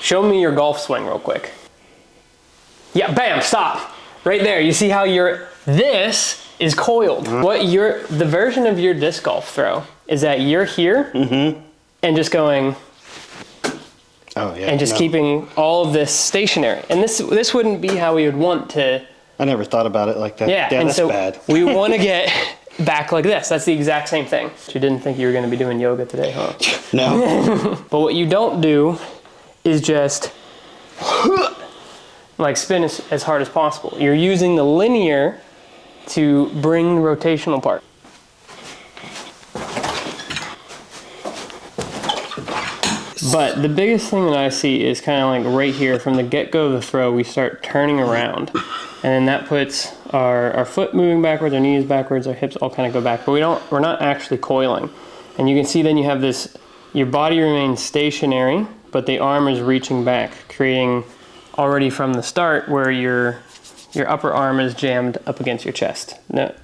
show me your golf swing real quick. Yeah, bam, stop. Right there, you see how this is coiled. The version of your disc golf throw is that you're here and just going, keeping all of this stationary. And this wouldn't be how we would want to. I never thought about it like that. Yeah, and that's so bad. We want to get back like this. That's the exact same thing. You didn't think you were going to be doing yoga today, huh? No. But what you don't do is just like spin as hard as possible. You're using the linear to bring the rotational part. But the biggest thing that I see is kind of like right here from the get-go of the throw, we start turning around. And then that puts our foot moving backwards, our knees backwards, our hips all kind of go back. But we're not actually coiling. And you can see then you have this, your body remains stationary, but the arm is reaching back, creating already from the start where your upper arm is jammed up against your chest,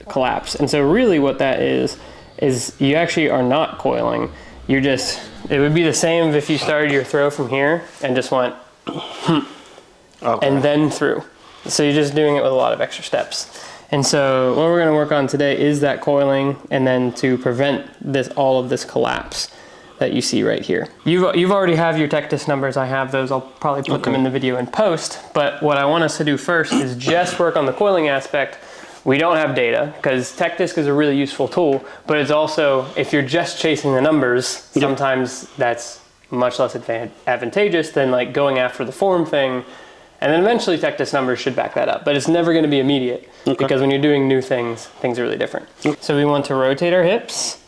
collapse. And so really what that is you actually are not coiling. You're just, it would be the same if you started your throw from here and just went, and then through. So you're just doing it with a lot of extra steps. And so what we're gonna work on today is that coiling, and then to prevent all of this collapse that you see right here. You've already have your tech disc numbers. I have those. I'll probably put them in the video in post. But what I want us to do first is just work on the coiling aspect. We don't have data because tech disc is a really useful tool, but it's also, if you're just chasing the numbers, sometimes that's much less advantageous than like going after the form thing. And then eventually tech disc numbers should back that up, but it's never going to be immediate because when you're doing new things, things are really different. So we want to rotate our hips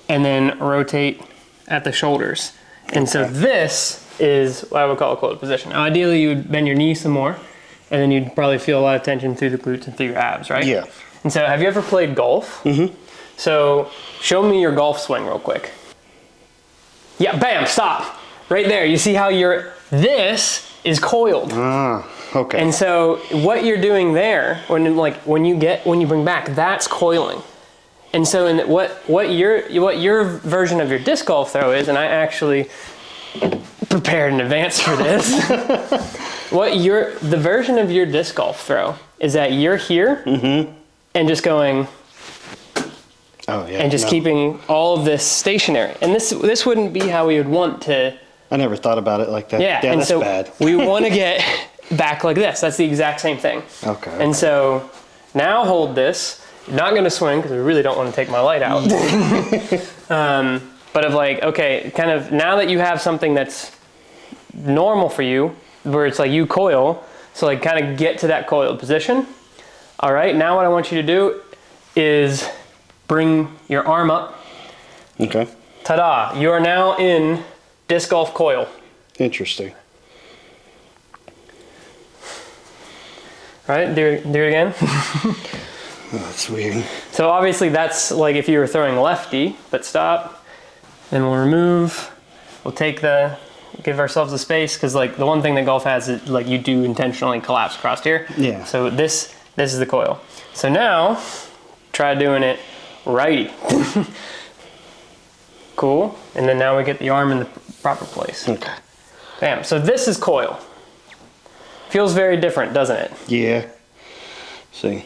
and then rotate at the shoulders. And so this is what I would call a coiled position. Now, ideally, you would bend your knees some more, and then you'd probably feel a lot of tension through the glutes and through your abs, right? Yeah. And so have you ever played golf? So show me your golf swing real quick. Yeah, bam, stop. Right there, you see how this is coiled. Okay. And so what you're doing there, when you bring back, that's coiling. And so what your version of your disc golf throw is, and I actually prepared in advance for this. The version of your disc golf throw is that you're here and just going, and just keeping all of this stationary. And this wouldn't be how we would want to. I never thought about it like that. Yeah, and that's so bad. We want to get back like this. That's the exact same thing. Okay. And so now hold this. You're not going to swing because we really don't want to take my light out. But of like, okay, kind of now that you have something that's normal for you, where it's like you coil, so like kind of get to that coiled position. All right, now what I want you to do is bring your arm up. Okay. Ta-da, you are now in disc golf coil. Interesting. All right, do it again. Oh, that's weird. So obviously that's like if you were throwing lefty, but stop. Then we'll remove, give ourselves a space, because like the one thing that golf has is like you do intentionally collapse across here. Yeah. So this is the coil. So now, try doing it righty. Cool, and then now we get the arm in the proper place. Okay. Bam, so this is coil. Feels very different, doesn't it? Yeah. See.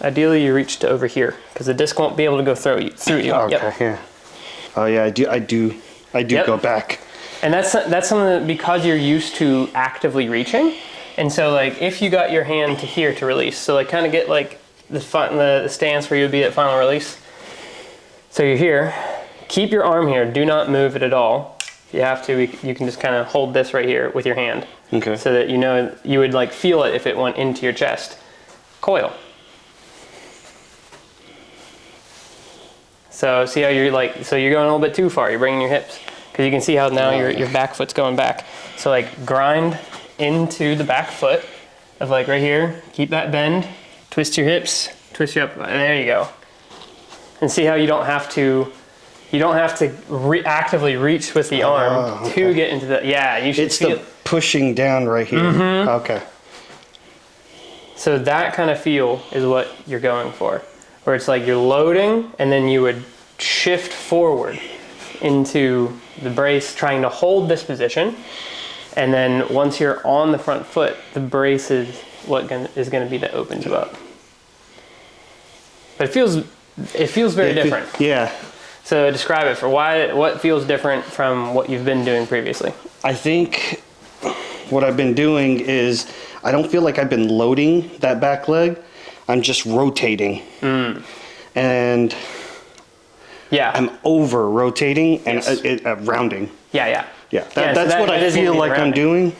Ideally, you reach to over here because the disc won't be able to go through you. Okay. Yeah. Oh yeah, I do go back. And that's something that, because you're used to actively reaching, and so like if you got your hand to here to release, so like kind of get like the stance where you would be at final release. So you're here. Keep your arm here. Do not move it at all. If you have to, you can just kind of hold this right here with your hand. Okay. So that you know you would like feel it if it went into your chest. Coil. So see how you're like, so you're going a little bit too far. You're bringing your hips, because you can see how now your back foot's going back. So like grind into the back foot of like right here. Keep that bend. Twist your hips. Twist your up. There you go. And see how you don't have to actively reach with the arm to get into the, you should feel the pushing down right here. Okay. So that kind of feel is what you're going for, where it's like you're loading and then you would shift forward into the brace, trying to hold this position. And then once you're on the front foot, the brace is what is going to be that opens you up. But it feels very different. Yeah. So describe it for what feels different from what you've been doing previously. I think what I've been doing is I don't feel like I've been loading that back leg. I'm just rotating. And yeah, I'm over rotating and yes. Rounding. Yeah. That's what I feel like I'm doing.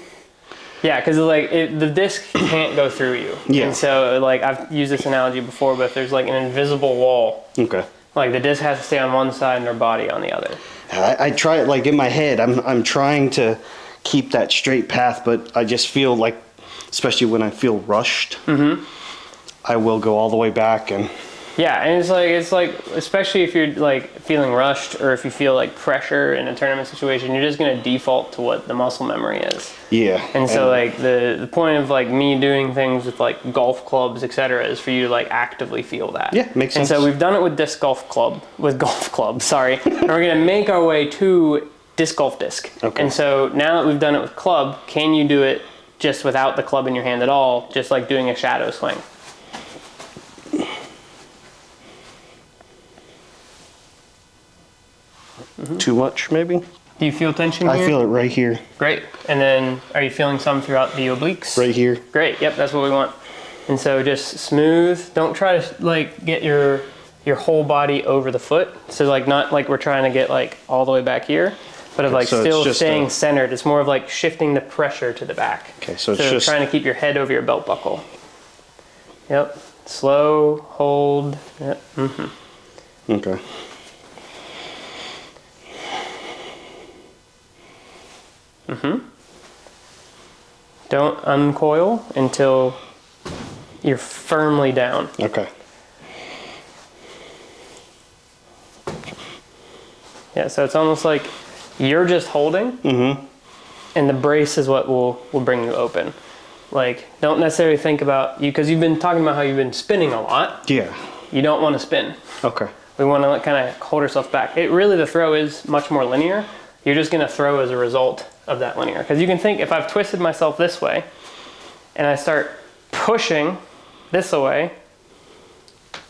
Yeah, because like the disc can't go through you. Yeah. And so like I've used this analogy before, but there's like an invisible wall. Okay. Like the disc has to stay on one side and their body on the other. I try it like in my head. I'm trying to keep that straight path, but I just feel like, especially when I feel rushed, I will go all the way back and. Yeah, and it's like especially if you're like feeling rushed or if you feel like pressure in a tournament situation, you're just gonna default to what the muscle memory is. Yeah. And so like the point of like me doing things with like golf clubs, etc., is for you to like actively feel that. Yeah, makes sense. And so we've done it with golf club, sorry. And we're gonna make our way to disc golf disc. Okay. And so now that we've done it with club, can you do it just without the club in your hand at all, just like doing a shadow swing? Too much, maybe? Do you feel tension here? I feel it right here. Great. And then are you feeling some throughout the obliques? Right here. Great. Yep, that's what we want. And so just smooth. Don't try to like get your whole body over the foot. So like not like we're trying to get like all the way back here, but of like so still staying centered. It's more of like shifting the pressure to the back. Okay, so it's just trying to keep your head over your belt buckle. Yep. Slow, hold. Yep. Okay. Don't uncoil until you're firmly down. Okay. Yeah, so it's almost like you're just holding, and the brace is what will bring you open. Like, don't necessarily think about you, because you've been talking about how you've been spinning a lot. Yeah. You don't want to spin. Okay. We want to kind of hold ourselves back. The throw is much more linear. You're just going to throw as a result of that linear. Because you can think, if I've twisted myself this way, and I start pushing this away,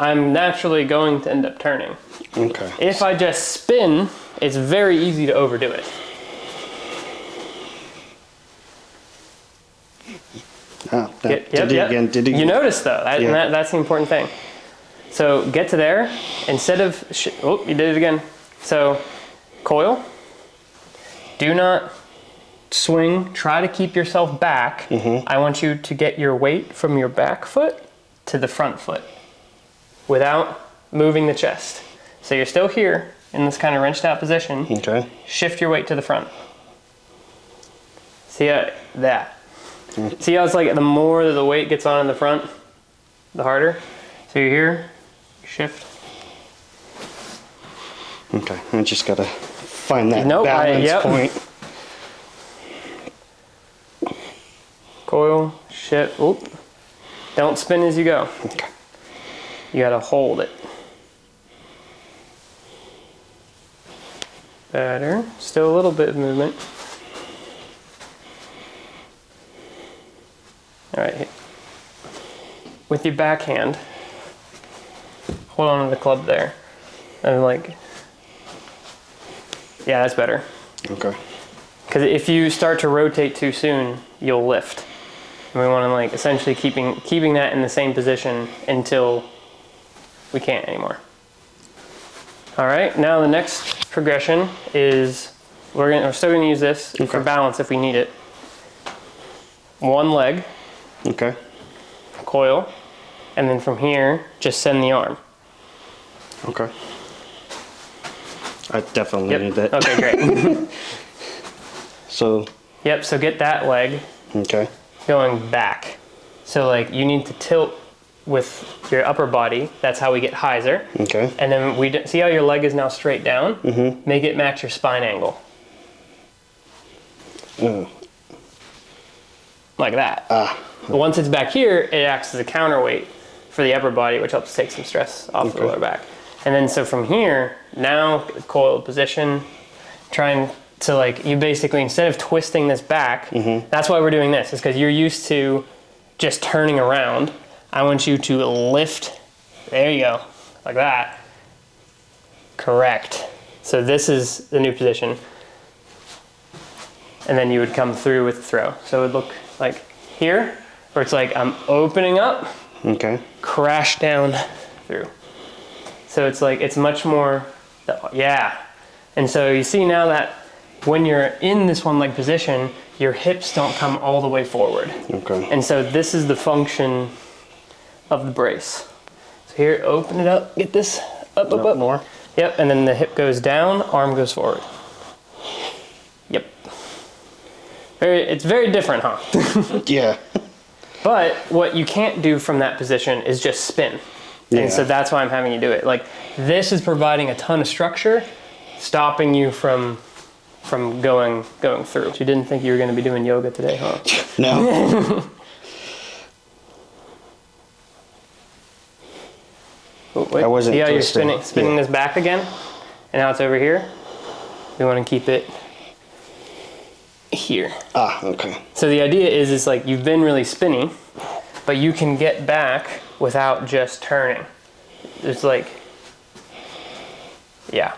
I'm naturally going to end up turning. Okay. If I just spin, it's very easy to overdo it. Did it again. You notice though, that's the important thing. So get to there, instead of, you did it again. So coil, do not swing, try to keep yourself back. I want you to get your weight from your back foot to the front foot without moving the chest. So you're still here in this kind of wrenched out position. Okay. Shift your weight to the front. See how See how it's like the more that the weight gets on in the front, the harder? So you're here, shift. Okay, I just gotta find that balance point. Coil, shift, oop. Don't spin as you go. Okay. You gotta hold it. Better, still a little bit of movement. All right, with your backhand, hold on to the club there. And like, yeah, that's better. Okay. Because if you start to rotate too soon, you'll lift. And we want to like essentially keeping that in the same position until we can't anymore. All right, now the next progression is we're still gonna use this for balance if we need it. One leg. Okay. Coil, and then from here, just send the arm. Okay. I definitely need that. Okay, great. So. Yep, so get that leg going back. So like you need to tilt with your upper body. That's how we get hyzer. Okay. And then see how your leg is now straight down? Make it match your spine angle. Like that. Once it's back here, it acts as a counterweight for the upper body, which helps take some stress off the lower back. And then so from here, now coiled position, trying to like, you basically, instead of twisting this back, that's why we're doing this, is because you're used to just turning around. I want you to lift, there you go, like that. Correct. So this is the new position. And then you would come through with the throw. So it would look like here, where it's like I'm opening up, Okay. crash down through. So it's like, it's much more, yeah. And so you see now that when you're in this one leg position, your hips don't come all the way forward. Okay. And so this is the function of the brace. So here, open it up, get this up, up. More. Yep, and then the hip goes down, arm goes forward. Yep. It's very different, huh? Yeah. But what you can't do from that position is just spin. Yeah. And so that's why I'm having you do it. Like, this is providing a ton of structure, stopping you from going through. You didn't think you were going to be doing yoga today, huh? No. Oh, wait. I wasn't See how you're twisting. spinning this back again? And now it's over here. We want to keep it here. Ah, okay. So the idea is like you've been really spinny, but you can get back without just turning. It's like, yeah.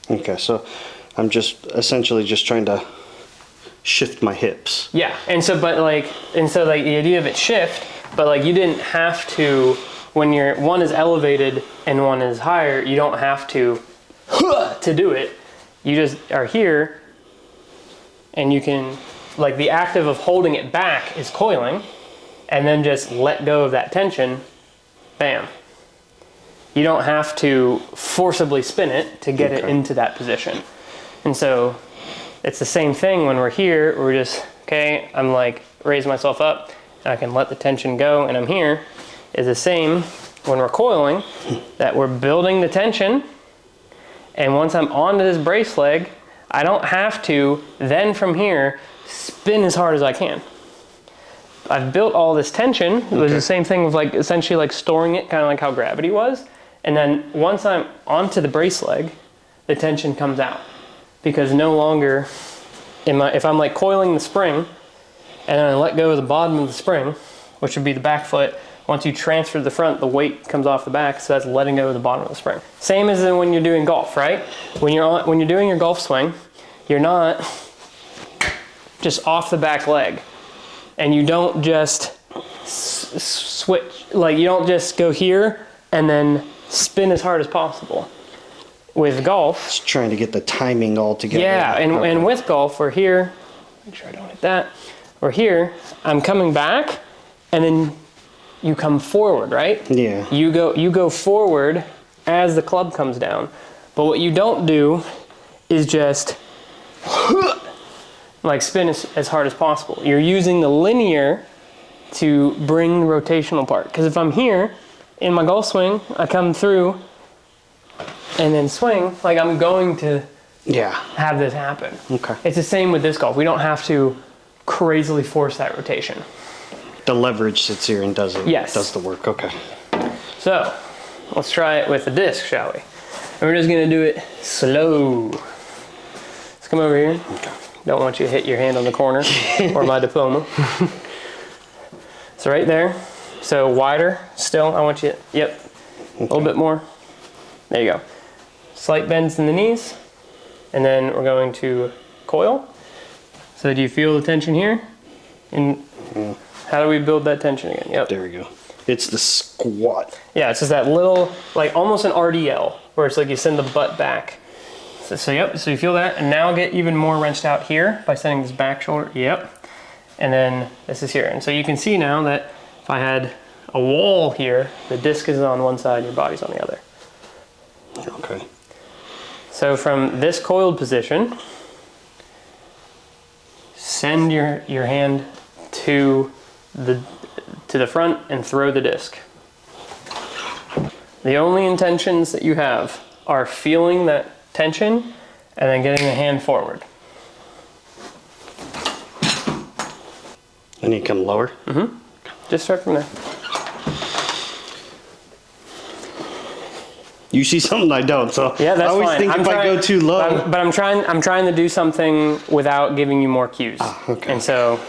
Okay, so I'm just essentially just trying to shift my hips. Yeah, and so the idea of it shift, but like you didn't have to, when one is elevated and one is higher, you don't have to do it. You just are here, and you can, like the active of holding it back is coiling, and then just let go of that tension, bam. You don't have to forcibly spin it to get it into that position. And so it's the same thing when we're here, we're just, okay, I'm like, raise myself up, and I can let the tension go, and I'm here. Is the same when we're coiling, that we're building the tension, and once I'm onto this brace leg, I don't have to then from here spin as hard as I can. I've built all this tension. It was the same thing with like essentially like storing it, kind of like how gravity was. And then once I'm onto the brace leg, the tension comes out, because no longer if I'm like coiling the spring and then I let go of the bottom of the spring, which would be the back foot. Once you transfer the front, the weight comes off the back, so that's letting go of the bottom of the spring. Same as when you're doing golf, right? When you're doing your golf swing, you're not just off the back leg, and you don't just switch, like you don't just go here and then spin as hard as possible. With golf, Just trying to get the timing all together. yeah, and with golf, we're here, make sure I don't hit that. We're here, I'm coming back, and then you come forward, right? Yeah. You go forward as the club comes down. But what you don't do is just like spin as hard as possible. You're using the linear to bring the rotational part. Because if I'm here in my golf swing, I come through and then swing, like I'm going to have this happen. Okay. It's the same with this golf. We don't have to crazily force that rotation. The leverage sits here and does it. Yes. Does the work. Okay. So let's try it with the disc, shall we? And we're just gonna do it slow. Let's come over here. Okay. Don't want you to hit your hand on the corner or my diploma. So right there. So wider still. I want you, yep. A little bit more. There you go. Slight bends in the knees. And then we're going to coil. So do you feel the tension here? And how do we build that tension again? Yep. There we go. It's the squat. Yeah, it's just that little, like almost an RDL, where it's like you send the butt back. So yep, so you feel that, and now get even more wrenched out here by sending this back shoulder, yep. And then this is here. And so you can see now that if I had a wall here, the disc is on one side, your body's on the other. Okay. So from this coiled position, send your hand to the front and throw the disc. The only intentions that you have are feeling that tension and then getting the hand forward. And you come lower? Just start from there. You see something I don't, so Yeah, that's I always fine. think if I go too low. But I'm trying to do something without giving you more cues. Okay. And so,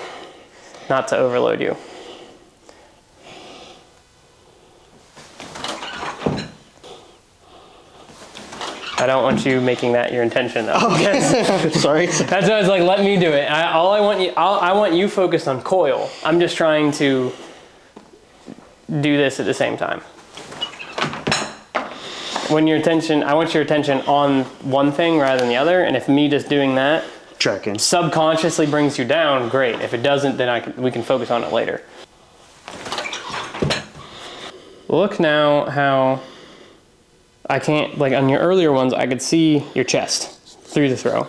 not to overload you. I don't want you making that your intention though. Okay. Sorry. That's why I was like, let me do it. I want you focused on coil. I'm just trying to do this at the same time. I want your attention on one thing rather than the other, and if me just doing that Tracking. subconsciously brings you down, great. If it doesn't, then we can focus on it later. Look now how I can't, like on your earlier ones, I could see your chest through the throw.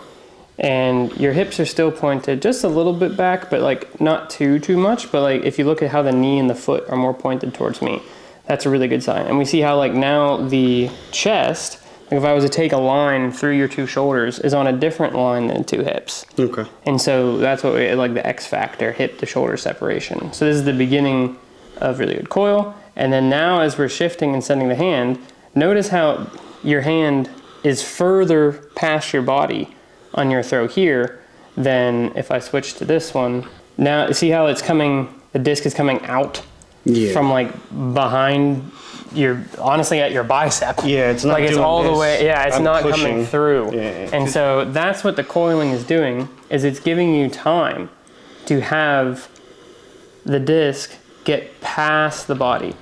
And your hips are still pointed just a little bit back, but like not too much. But like if you look at how the knee and the foot are more pointed towards me, that's a really good sign. And we see how like now the chest, like if I was to take a line through your two shoulders, is on a different line than two hips. Okay. And so that's what like the X factor, hip to shoulder separation. So this is the beginning of really good coil. And then now as we're shifting and sending the hand, notice how your hand is further past your body on your throw here than if I switch to this one. Now see how it's coming, the disc is coming out from like behind honestly at your bicep. Yeah, it's not like it's doing all this. the way, yeah, it's not pushing. coming through. Yeah. And so that's what the coiling is doing, is it's giving you time to have the disc get past the body.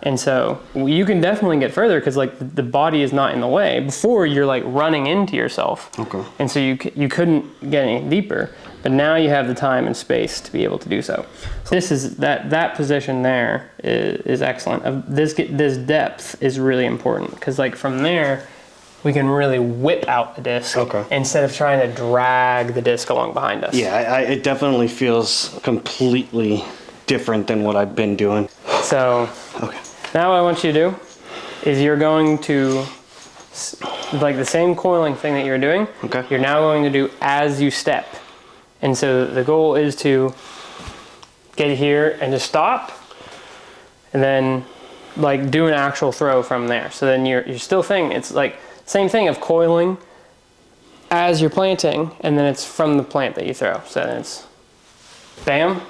And so you can definitely get further because like the body is not in the way. Before you're like running into yourself. Okay. And so you couldn't get any deeper, but now you have the time and space to be able to do so. So this is that position there is excellent. This depth is really important because like from there we can really whip out the disc instead of trying to drag the disc along behind us. Yeah, it definitely feels completely different than what I've been doing. So now what I want you to do is you're going to, like the same coiling thing that you're doing, you're now going to do as you step. And so the goal is to get here and just stop, and then like do an actual throw from there. So then you're still thinking, it's like same thing of coiling as you're planting, and then it's from the plant that you throw. So then it's bam,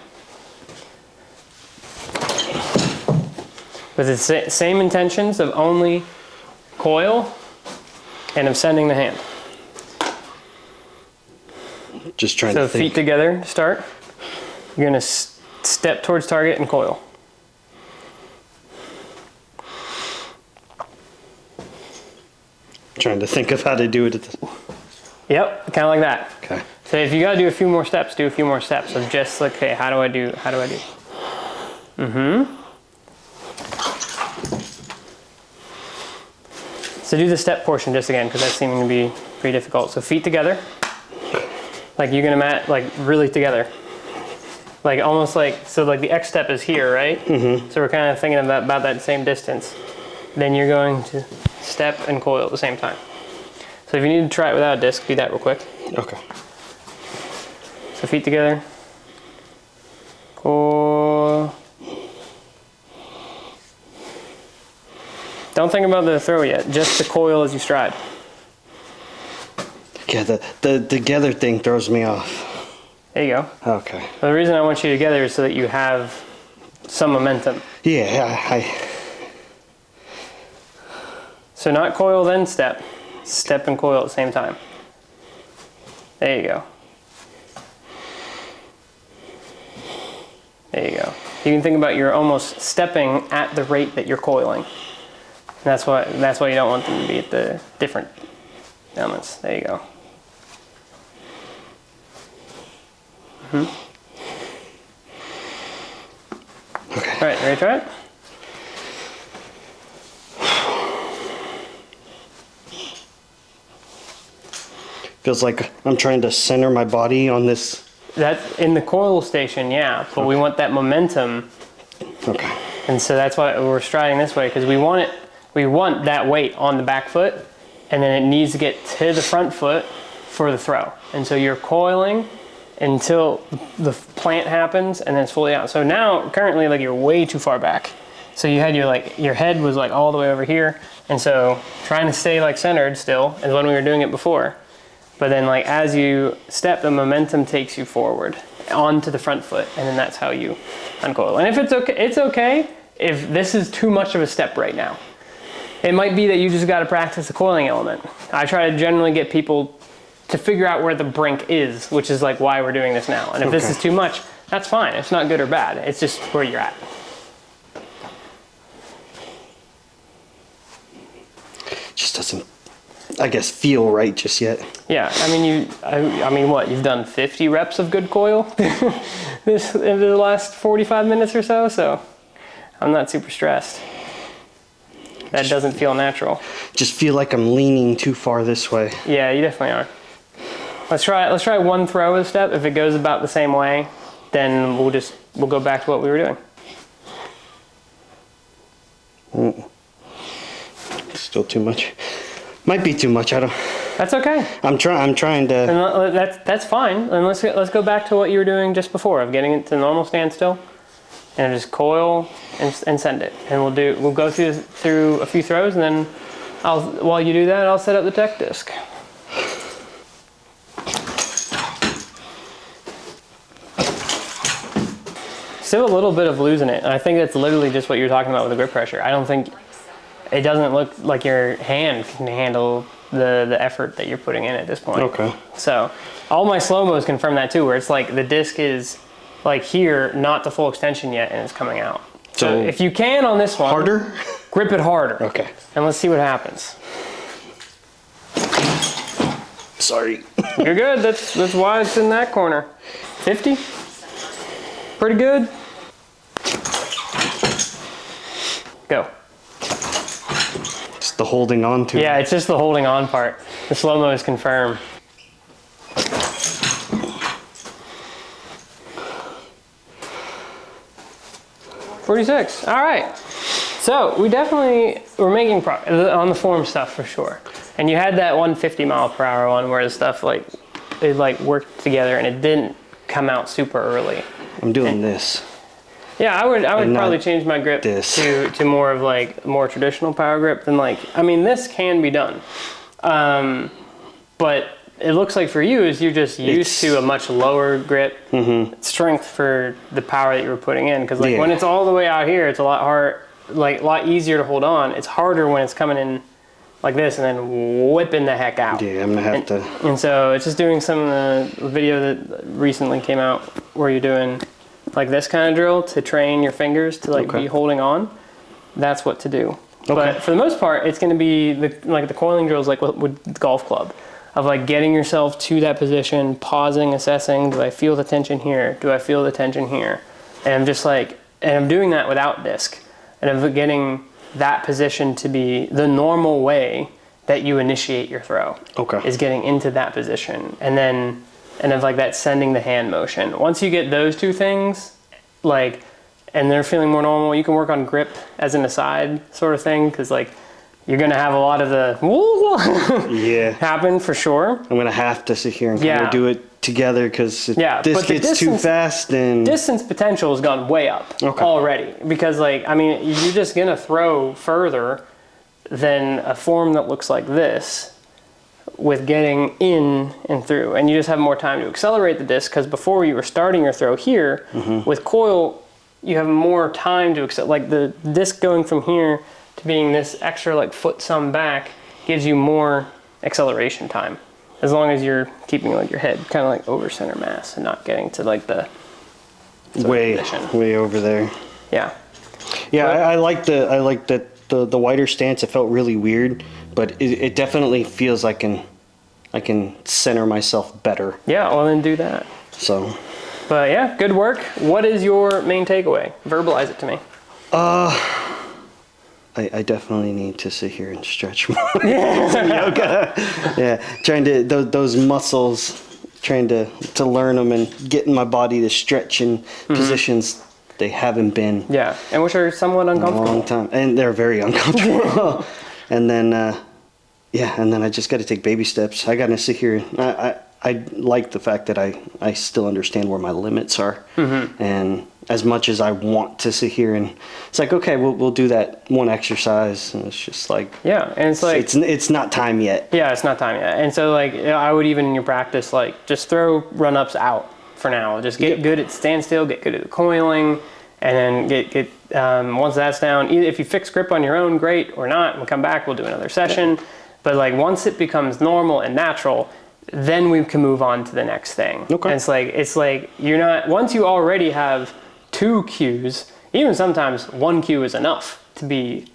with the same intentions of only coil and of sending the hand. Just trying to think. So feet together to start. You're gonna step towards target and coil. Trying to think of how to do it at this. Yep, kind of like that. Okay. So if you gotta do a few more steps, do a few more steps of just like, okay, how do I do? So do the step portion just again, because that's seeming to be pretty difficult. So feet together, like you're gonna mat like really together, like almost like, so like the X step is here, right? So we're kind of thinking about that same distance. Then you're going to step and coil at the same time. So if you need to try it without a disc, do that real quick. Okay. So feet together, coil. Don't think about the throw yet, just the coil as you stride. Yeah, the together thing throws me off. There you go. Okay. Well, the reason I want you together is so that you have some momentum. Yeah, So not coil then step. Step and coil at the same time. There you go. There you go. You can think about you're almost stepping at the rate that you're coiling. And that's why you don't want them to be at the different elements. There you go. Okay. All right, ready to try it? Feels like I'm trying to center my body on this. That's in the coil station, yeah, but we want that momentum. Okay. And so that's why we're striding this way, because we want that weight on the back foot, and then it needs to get to the front foot for the throw. And so you're coiling until the plant happens and then it's fully out. So now currently like you're way too far back. So you had your head was like all the way over here, And so trying to stay like centered still is when we were doing it before. But then like as you step, the momentum takes you forward onto the front foot, and then that's how you uncoil. And if it's okay if this is too much of a step right now. It might be that you just got to practice the coiling element. I try to generally get people to figure out where the brink is, which is like why we're doing this now. And if this is too much, that's fine. It's not good or bad. It's just where you're at. Just doesn't, I guess, feel right just yet. Yeah, I mean, what, you've done 50 reps of good coil this in the last 45 minutes or so, so I'm not super stressed. That doesn't feel natural. Just feel like I'm leaning too far this way. Yeah, you definitely are. Let's try one throw of the step. If it goes about the same way, then we'll go back to what we were doing. Still too much. Might be too much. I don't. That's okay. I'm trying to. And that's fine. And let's go back to what you were doing just before of getting it to normal standstill, and just coil and send it. And we'll go through a few throws, and then while you do that, I'll set up the tech disc. Still a little bit of losing it. And I think that's literally just what you're talking about with the grip pressure. I don't think it doesn't look like your hand can handle the effort that you're putting in at this point. Okay. So all my slow-mos confirm that too, where it's like the disc is like here, not to full extension yet, and it's coming out. So if you can on this one, harder, grip it harder. Okay. And let's see what happens. Sorry. You're good. That's why it's in that corner. 50. Pretty good. Go. Just the holding on to. Yeah, it's just the holding on part. The slow-mo is confirmed. .46. All right. So we definitely were making progress on the form stuff for sure. And you had that 150 mile per hour one where the stuff it worked together and it didn't come out super early. I'm doing this. Yeah, I would probably change my grip to more of more traditional power grip than this can be done. But it looks like for you is you're just used to a much lower grip strength for the power that you were putting in. Because when it's all the way out here, it's a lot easier to hold on. It's harder when it's coming in like this and then whipping the heck out. Yeah, I'm gonna have to. And so it's just doing some of the video that recently came out where you're doing like this kind of drill to train your fingers to be holding on. That's what to do. Okay. But for the most part, it's going to be the coiling drills like with the golf club of getting yourself to that position, pausing, assessing. Do I feel the tension here? Do I feel the tension here? And I'm just and I'm doing that without disc, and I'm getting that position to be the normal way that you initiate your throw. Okay. Is getting into that position, and then. And of that sending the hand motion. Once you get those two things, and they're feeling more normal, you can work on grip as an aside sort of thing, because you're gonna have a lot of the happen for sure. I'm gonna have to sit here and kind of do it together because this gets too fast and distance potential has gone way up already. Because you're just gonna throw further than a form that looks like this. With getting in and through, and you just have more time to accelerate the disc, because before you were starting your throw here, with coil, you have more time to accelerate. The disc going from here to being this extra foot some back gives you more acceleration time, as long as you're keeping your head kind of over center mass and not getting to the way over there. Yeah. Yeah, I like the wider stance. It felt really weird. But it definitely feels like I can center myself better. Yeah, well then do that. So. But yeah, good work. What is your main takeaway? Verbalize it to me. I definitely need to sit here and stretch more. Yoga. Yeah, trying to those muscles, trying to learn them and getting my body to stretch in positions they haven't been. Yeah, and which are somewhat uncomfortable. In a long time, and they're very uncomfortable. And then, and then I just got to take baby steps. I got to sit here. I like the fact that I still understand where my limits are, and as much as I want to sit here and it's like, okay, we'll do that one exercise, and it's just like, yeah, and it's like it's not time yet. Yeah, it's not time yet. And so like, you know, I would even in your practice, like just throw run-ups out for now. Just get good at standstill, get good at the coiling, and then once that's down, either if you fix grip on your own, great, or not, we'll come back, we'll do another session. Yeah. But like once it becomes normal and natural, then we can move on to the next thing. Okay. And it's like you're not, once you already have 2 cues, even sometimes 1 cue is enough to be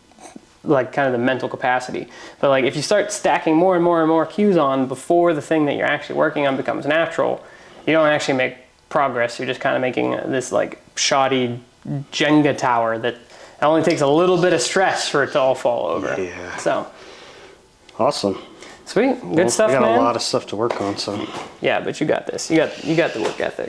like kind of the mental capacity. But like if you start stacking more and more and more cues on before the thing that you're actually working on becomes natural, you don't actually make progress. You're just kind of making this like shoddy Jenga tower that only takes a little bit of stress for it to all fall over. Yeah. So. Awesome. Sweet. Good stuff, man. I got a lot of stuff to work on, so. Yeah, but you got this. You got the work ethic.